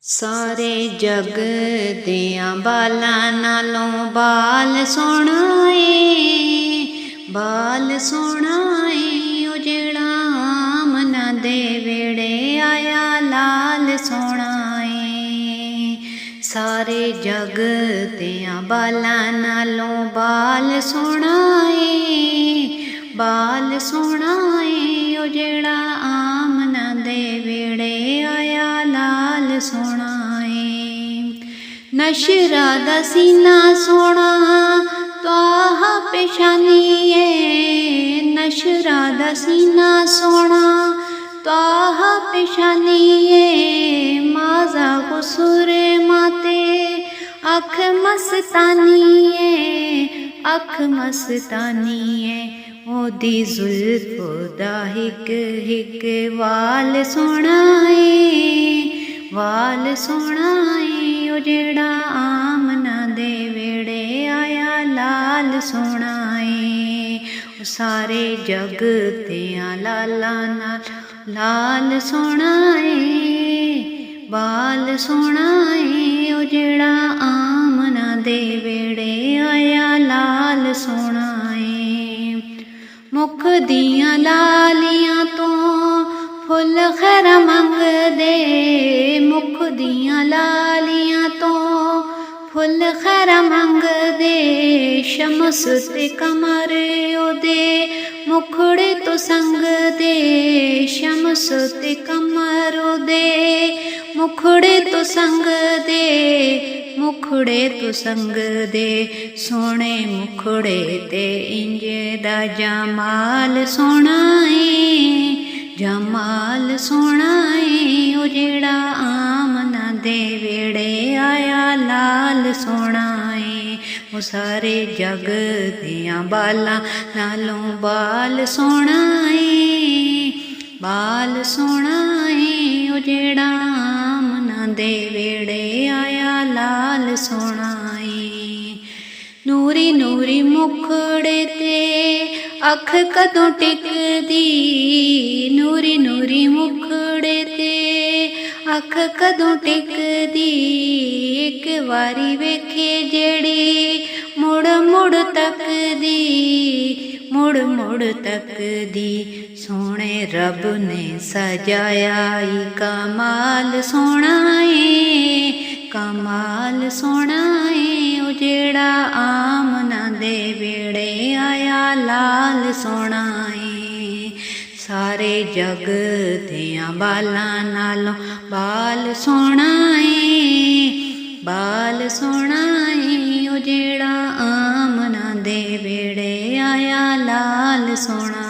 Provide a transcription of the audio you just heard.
सारे जग दियां बालां नालों बाल सोहणा ए, बाल सोहणा ए। ओ जेड़ा आमना दे वेड़े आया लाल सोहणा ए। सारे जग दियां बालां नालों बाल सोहणा ए, बाल सोहणा ए। ओ जेड़ा आमना दे वेड़े आया लाल सोहणा ए। नशरा दा सीना सोहणा त्वाहा पेशानी ए, नशरा दा सीना सोहणा त्वाहा पेशानी ए। माजा गुसूर माते अख मस्तानी ए, अख मस्तानी ए। ओदी जुल्फ दा हिक हिक वाल सोहणा ए, वाल सोहणा ए। ओ जेड़ा आमना दे वेड़े आया लाल सोहणा ए। ओ सारे जग दियां लालां नाल लाल सोहणा ए, बाल सोहणा ए। ओ जेड़ा आमना दे वेड़े आया लाल सोहणा ए। मुख दियां लालियां तो फुल खैर मंगदे, मुख दियां लालियां तो फुल खैर मंगदे। शमस ते कमर ओदे मुखड़े तो संगदे, शमस ते कमर ओदे मुखड़े तो संगदे, मुखड़े तो संगदे। सोहणे मुखड़े ते इंज दा जमाल सोहणा ए, जमाल सोहणा ए। ओ जेड़ा आमना दे वेड़े आया लाल सोहणा ए। ओ सारे जग दियां बालां नालों बाल सोहणा ए, बाल सोहणा ए। ओ जेड़ा आमना दे वेड़े आया लाल सोहणा ए। नूरी नूरी मुखड़े ते अख कदों टिकदी, नूरी नूरी मुखड़े ते अख कदों टिकदी। एक वारी वेखे जेड़ी मुड़ मुड़ तकदी, मुड़ मुड़ तकदी। सोहणे रब ने सजाया ई कमाल सोहणा ए, कमाल सोहणा ए। ओ जेड़ा आमना दे वेड़े आया लाल सोहणा ए। सारे जग दियां बालां नालों बाल सोहणा ए, बाल सोहणा ए। ओ जेड़ा आमना दे वेड़े आया लाल सोहणा